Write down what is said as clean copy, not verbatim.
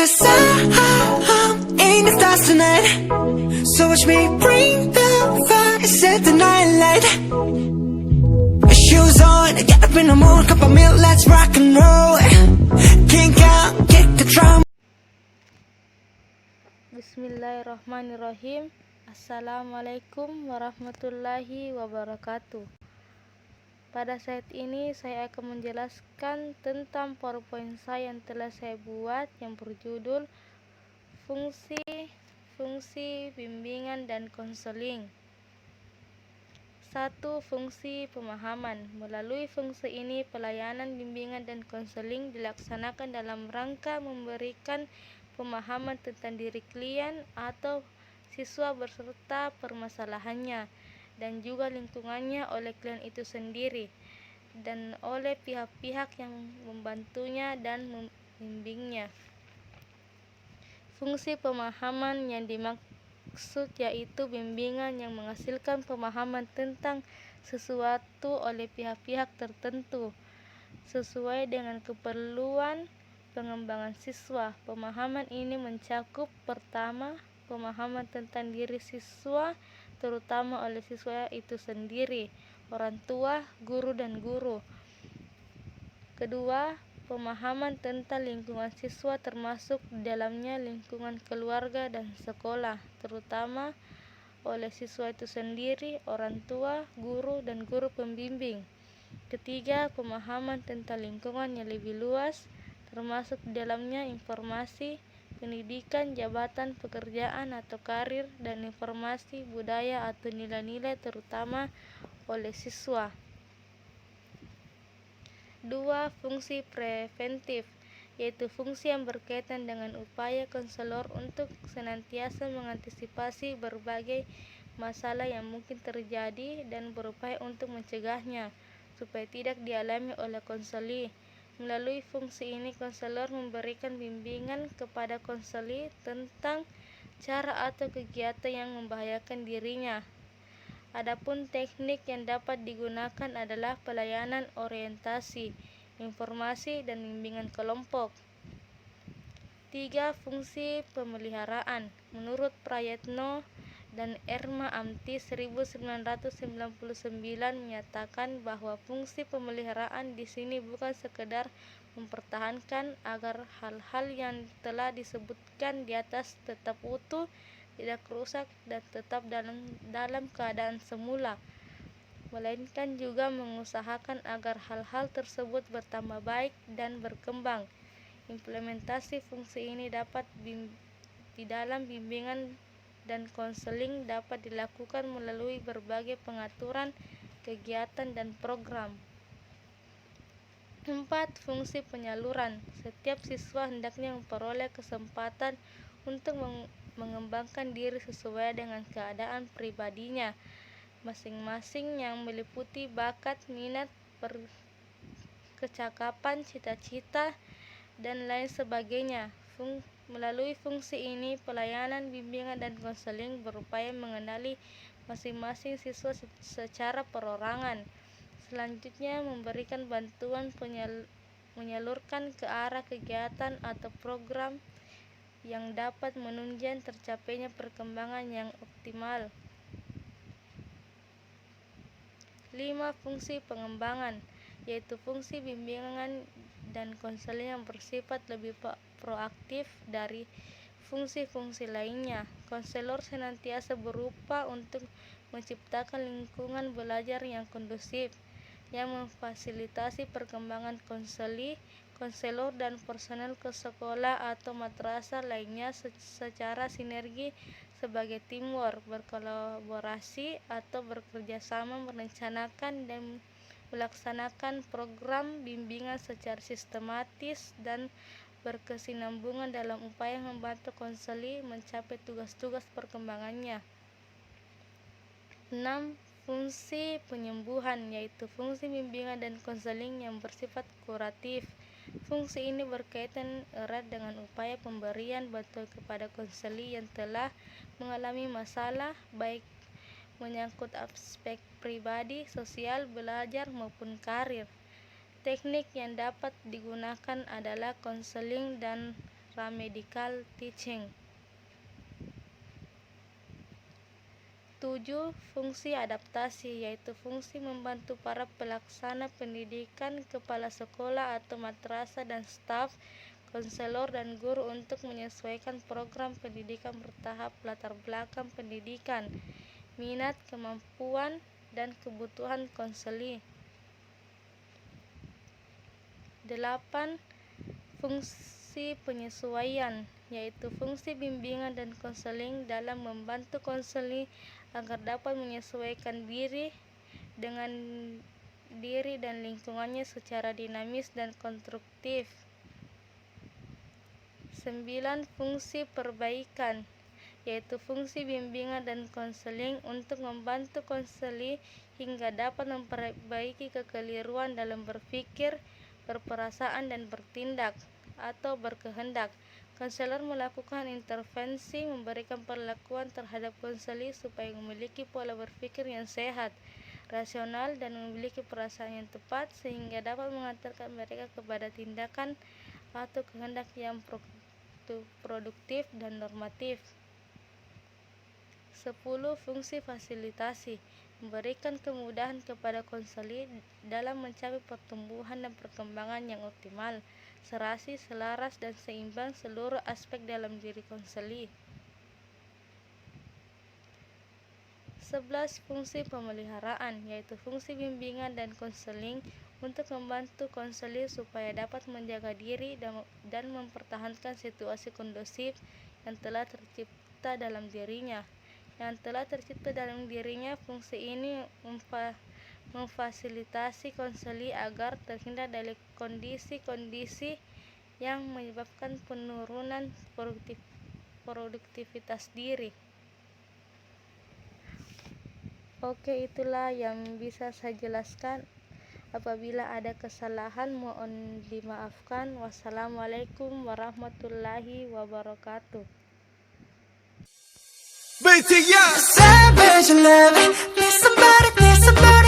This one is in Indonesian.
'Cause I'm in the stars tonight. So watch me bring the fire, set the night light. Shoes on, get up in the morning, cup of milk, let's rock and roll. Kink out, kick the drum. Bismillahirrahmanirrahim. Assalamualaikum warahmatullahi wabarakatuh. Pada saat ini saya akan menjelaskan tentang PowerPoint saya yang telah saya buat yang berjudul Fungsi bimbingan dan konseling. 1. Fungsi pemahaman. Melalui fungsi ini, pelayanan bimbingan dan konseling dilaksanakan dalam rangka memberikan pemahaman tentang diri klien atau siswa beserta permasalahannya dan juga lingkungannya oleh klien itu sendiri dan oleh pihak-pihak yang membantunya dan membimbingnya. Fungsi pemahaman yang dimaksud yaitu bimbingan yang menghasilkan pemahaman tentang sesuatu oleh pihak-pihak tertentu sesuai dengan keperluan pengembangan siswa. Pemahaman ini mencakup pertama, pemahaman tentang diri siswa terutama oleh siswa itu sendiri, orang tua, guru dan guru. Kedua, pemahaman tentang lingkungan siswa termasuk di dalamnya lingkungan keluarga dan sekolah, terutama oleh siswa itu sendiri, orang tua, guru dan guru pembimbing. Ketiga, pemahaman tentang lingkungan yang lebih luas, termasuk di dalamnya informasi, pendidikan, jabatan, pekerjaan atau karir, dan informasi, budaya atau nilai-nilai terutama oleh siswa. 2. Fungsi preventif, yaitu fungsi yang berkaitan dengan upaya konselor untuk senantiasa mengantisipasi berbagai masalah yang mungkin terjadi dan berupaya untuk mencegahnya supaya tidak dialami oleh konseli. Melalui fungsi ini, konselor memberikan bimbingan kepada konseli tentang cara atau kegiatan yang membahayakan dirinya. Adapun teknik yang dapat digunakan adalah pelayanan orientasi, informasi, dan bimbingan kelompok. 3. Fungsi pemeliharaan. Menurut Prayetno dan Erma Amti 1999 menyatakan bahwa fungsi pemeliharaan di sini bukan sekedar mempertahankan agar hal-hal yang telah disebutkan di atas tetap utuh, tidak rusak dan tetap dalam keadaan semula, melainkan juga mengusahakan agar hal-hal tersebut bertambah baik dan berkembang. Implementasi fungsi ini dapat di dalam bimbingan dan konseling dapat dilakukan melalui berbagai pengaturan, kegiatan, dan program. 4. Fungsi penyaluran. Setiap siswa hendaknya memperoleh kesempatan untuk mengembangkan diri sesuai dengan keadaan pribadinya masing-masing yang meliputi bakat, minat, kecakapan, cita-cita, dan lain sebagainya. Melalui fungsi ini, pelayanan, bimbingan, dan konseling berupaya mengenali masing-masing siswa secara perorangan. Selanjutnya, memberikan bantuan menyalurkan ke arah kegiatan atau program yang dapat menunjang tercapainya perkembangan yang optimal. 5. Fungsi pengembangan, yaitu fungsi bimbingan dan konseling yang bersifat lebih proaktif dari fungsi-fungsi lainnya. Konselor senantiasa berupaya untuk menciptakan lingkungan belajar yang kondusif, yang memfasilitasi perkembangan konselor dan personel ke sekolah atau madrasah lainnya secara sinergi sebagai teamwork, berkolaborasi atau bekerja sama merencanakan dan melaksanakan program bimbingan secara sistematis dan berkesinambungan dalam upaya membantu konseli mencapai tugas-tugas perkembangannya. 6. Fungsi penyembuhan, yaitu fungsi bimbingan dan konseling yang bersifat kuratif. Fungsi ini berkaitan erat dengan upaya pemberian bantuan kepada konseli yang telah mengalami masalah, baik menyangkut aspek pribadi, sosial, belajar, maupun karir. Teknik yang dapat digunakan adalah konseling dan paramedical teaching. 7. Fungsi adaptasi, yaitu fungsi membantu para pelaksana pendidikan, kepala sekolah atau madrasah dan staf, konselor dan guru untuk menyesuaikan program pendidikan bertahap latar belakang pendidikan, minat, kemampuan, dan kebutuhan konseli. 8. Fungsi penyesuaian, yaitu fungsi bimbingan dan konseling dalam membantu konseli agar dapat menyesuaikan diri dengan diri dan lingkungannya secara dinamis dan konstruktif. 9. Fungsi perbaikan, yaitu fungsi bimbingan dan konseling untuk membantu konseli hingga dapat memperbaiki kekeliruan dalam berpikir, berperasaan, dan bertindak atau berkehendak. Konselor melakukan intervensi, memberikan perlakuan terhadap konseli supaya memiliki pola berpikir yang sehat, rasional, dan memiliki perasaan yang tepat sehingga dapat mengantarkan mereka kepada tindakan atau kehendak yang produktif dan normatif. 10. Fungsi fasilitasi, memberikan kemudahan kepada konseli dalam mencapai pertumbuhan dan perkembangan yang optimal, serasi, selaras, dan seimbang seluruh aspek dalam diri konseli. 11. Fungsi pemeliharaan, yaitu fungsi bimbingan dan konseling untuk membantu konseli supaya dapat menjaga diri dan mempertahankan situasi kondusif yang telah tercipta dalam dirinya. Fungsi ini memfasilitasi konseli agar terhindar dari kondisi-kondisi yang menyebabkan penurunan produktivitas diri. Oke, itulah yang bisa saya jelaskan. Apabila ada kesalahan mohon dimaafkan. Wassalamualaikum warahmatullahi wabarakatuh. Savage love, need somebody